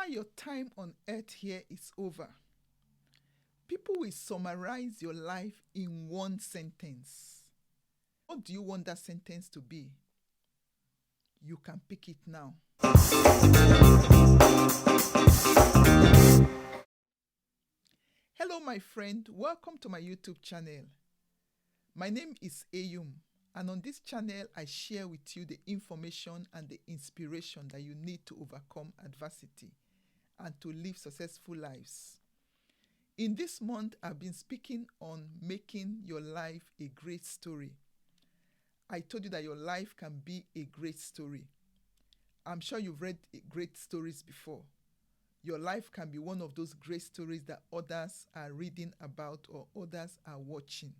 After your time on earth here is over, people will summarize your life in one sentence. What do you want that sentence to be? You can pick it now. Hello, my friend. Welcome to my YouTube channel. My name is Eyum, and on this channel, I share with you the information and the inspiration that you need to overcome adversity and to live successful lives. In this month, I've been speaking on making your life a great story. I told you that your life can be a great story. I'm sure you've read great stories before. Your life can be one of those great stories that others are reading about or others are watching.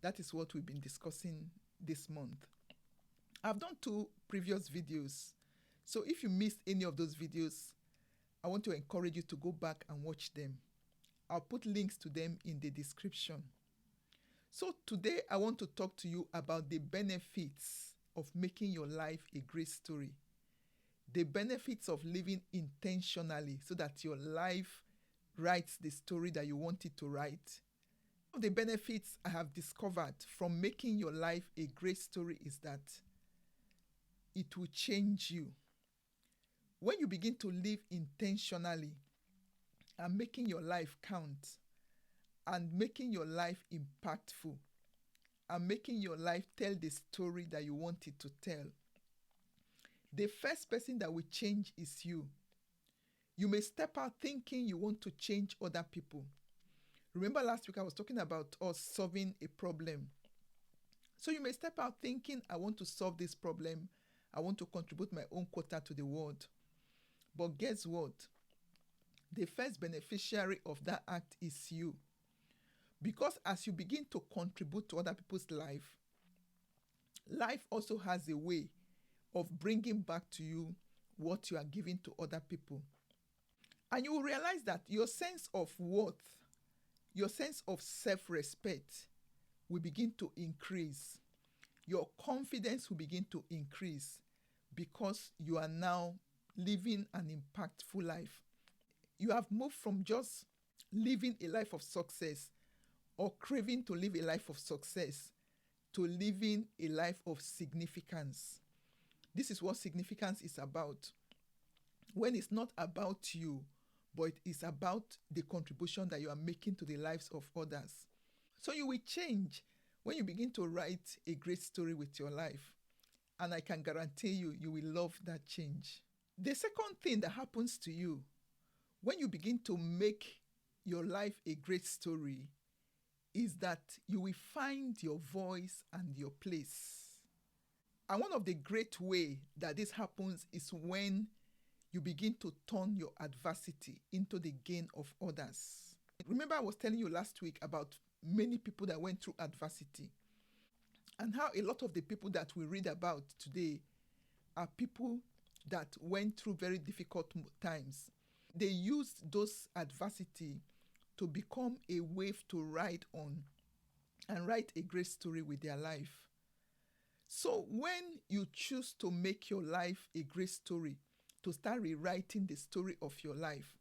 That is what we've been discussing this month. I've done 2 previous videos. So if you missed any of those videos, I want to encourage you to go back and watch them. I'll put links to them in the description. So today I want to talk to you about the benefits of making your life a great story. The benefits of living intentionally so that your life writes the story that you want it to write. One of the benefits I have discovered from making your life a great story is that it will change you. When you begin to live intentionally and making your life count and making your life impactful and making your life tell the story that you want it to tell, the first person that will change is you. You may step out thinking you want to change other people. Remember last week I was talking about us solving a problem. So you may step out thinking, I want to solve this problem. I want to contribute my own quota to the world. But guess what? The first beneficiary of that act is you. Because as you begin to contribute to other people's life, life also has a way of bringing back to you what you are giving to other people. And you will realize that your sense of worth, your sense of self-respect will begin to increase. Your confidence will begin to increase because you are now living an impactful life. You have moved from just living a life of success or craving to live a life of success to living a life of significance. This is what significance is about. When it's not about you, but it is about the contribution that you are making to the lives of others. So you will change when you begin to write a great story with your life. And I can guarantee you, you will love that change. The second thing that happens to you when you begin to make your life a great story is that you will find your voice and your place. And one of the great ways that this happens is when you begin to turn your adversity into the gain of others. Remember I was telling you last week about many people that went through adversity and how a lot of the people that we read about today are people that went through very difficult times. They used those adversity to become a wave to ride on and write a great story with their life. So when you choose to make your life a great story, to start rewriting the story of your life,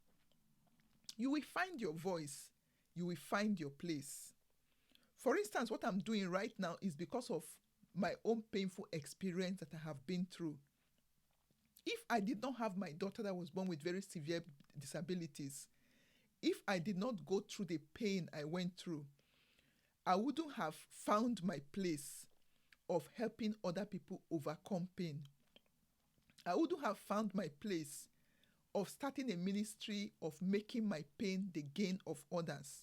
you will find your voice, you will find your place. For instance, what I'm doing right now is because of my own painful experience that I have been through. If I did not have my daughter that was born with very severe disabilities, if I did not go through the pain I went through, I wouldn't have found my place of helping other people overcome pain. I wouldn't have found my place of starting a ministry of making my pain the gain of others,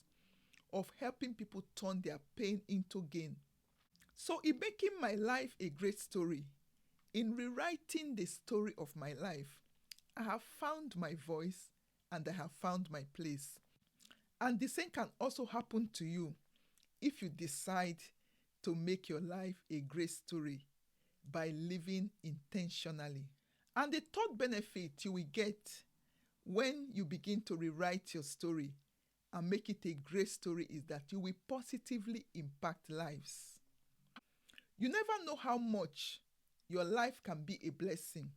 of helping people turn their pain into gain. So in making my life a great story, in rewriting the story of my life, I have found my voice and I have found my place. And the same can also happen to you if you decide to make your life a great story by living intentionally. And the third benefit you will get when you begin to rewrite your story and make it a great story is that you will positively impact lives. You never know how much your life can be a blessing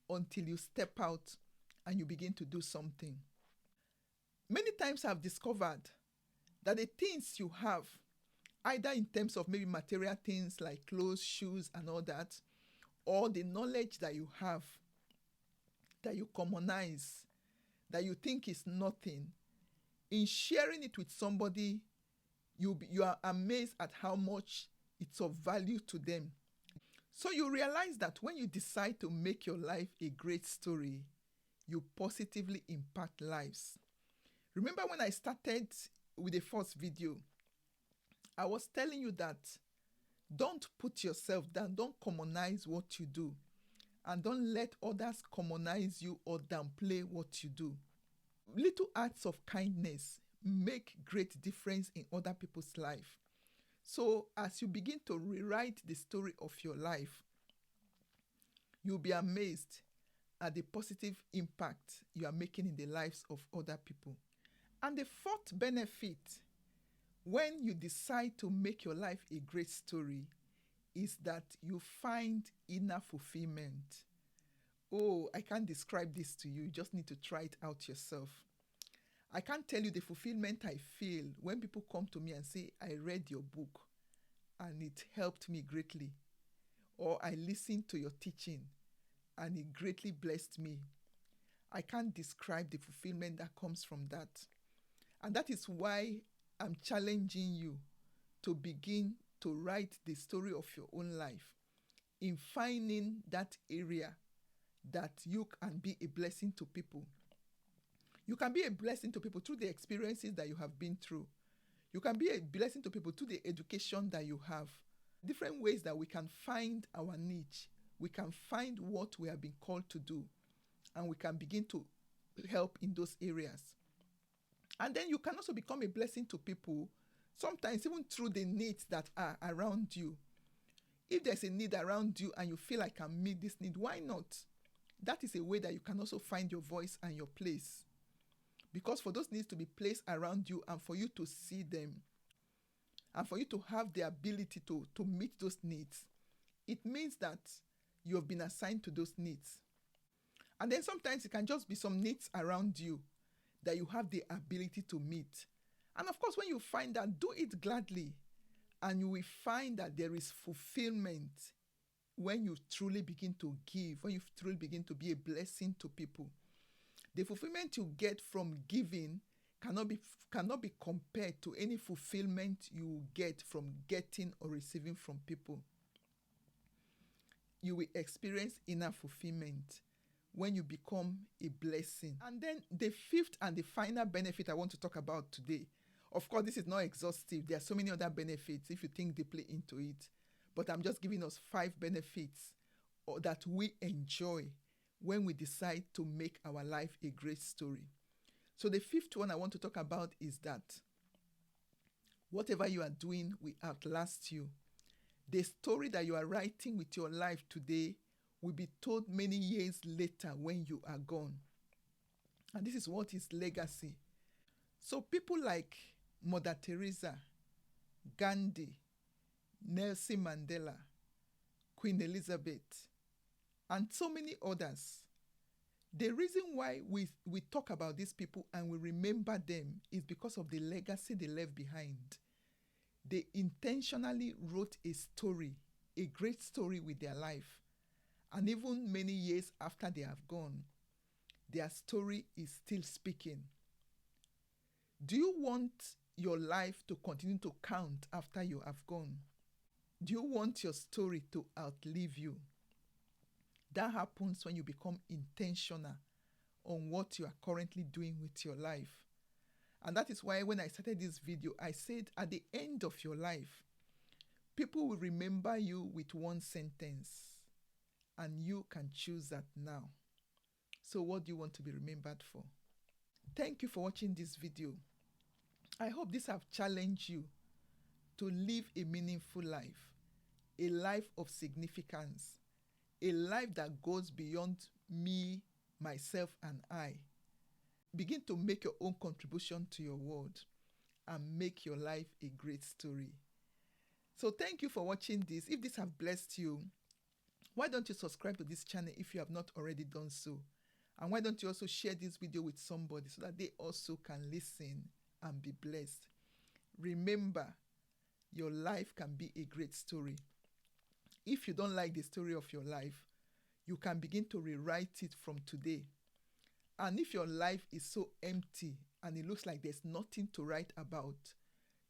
until you step out and you begin to do something. Many times I've discovered that the things you have, either in terms of maybe material things like clothes, shoes, and all that, or the knowledge that you have, that you commonize, that you think is nothing, in sharing it with somebody, you are amazed at how much it's of value to them. So you realize that when you decide to make your life a great story, you positively impact lives. Remember when I started with the first video, I was telling you that don't put yourself down, don't commonize what you do, and don't let others commonize you or downplay what you do. Little acts of kindness make great difference in other people's life. So as you begin to rewrite the story of your life, you'll be amazed at the positive impact you are making in the lives of other people. And the fourth benefit, when you decide to make your life a great story, is that you find inner fulfillment. Oh, I can't describe this to you. You just need to try it out yourself. I can't tell you the fulfillment I feel when people come to me and say, I read your book and it helped me greatly. Or I listened to your teaching and it greatly blessed me. I can't describe the fulfillment that comes from that. And that is why I'm challenging you to begin to write the story of your own life in finding that area that you can be a blessing to people. You can be a blessing to people through the experiences that you have been through. You can be a blessing to people through the education that you have. Different ways that we can find our niche. We can find what we have been called to do, and we can begin to help in those areas. And then you can also become a blessing to people, sometimes even through the needs that are around you. If there's a need around you and you feel I can meet this need, why not? That is a way that you can also find your voice and your place. Because for those needs to be placed around you and for you to see them, and for you to have the ability to meet those needs, it means that you have been assigned to those needs. And then sometimes it can just be some needs around you that you have the ability to meet. And of course, when you find that, do it gladly. And you will find that there is fulfillment when you truly begin to give, when you truly begin to be a blessing to people. The fulfillment you get from giving cannot be compared to any fulfillment you get from getting or receiving from people. You will experience inner fulfillment when you become a blessing. And then the fifth and the final benefit I want to talk about today, of course, this is not exhaustive. There are so many other benefits if you think deeply into it. But I'm just giving us 5 benefits that we enjoy when we decide to make our life a great story. So the fifth one I want to talk about is that whatever you are doing will outlast you. The story that you are writing with your life today will be told many years later when you are gone. And this is what is legacy. So people like Mother Teresa, Gandhi, Nelson Mandela, Queen Elizabeth, and so many others, the reason why we talk about these people and we remember them is because of the legacy they left behind. They intentionally wrote a story, a great story with their life. And even many years after they have gone, their story is still speaking. Do you want your life to continue to count after you have gone? Do you want your story to outlive you? That happens when you become intentional on what you are currently doing with your life. And that is why when I started this video, I said at the end of your life, people will remember you with one sentence, and you can choose that now. So what do you want to be remembered for? Thank you for watching this video. I hope this have challenged you to live a meaningful life, a life of significance, a life that goes beyond me, myself, and I. Begin to make your own contribution to your world and make your life a great story. So thank you for watching this. If this have blessed you, why don't you subscribe to this channel if you have not already done so? And why don't you also share this video with somebody so that they also can listen and be blessed? Remember, your life can be a great story. If you don't like the story of your life, you can begin to rewrite it from today. And if your life is so empty and it looks like there's nothing to write about,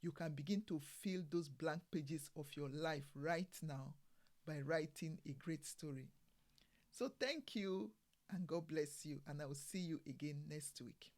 you can begin to fill those blank pages of your life right now by writing a great story. So thank you, and God bless you, and I will see you again next week.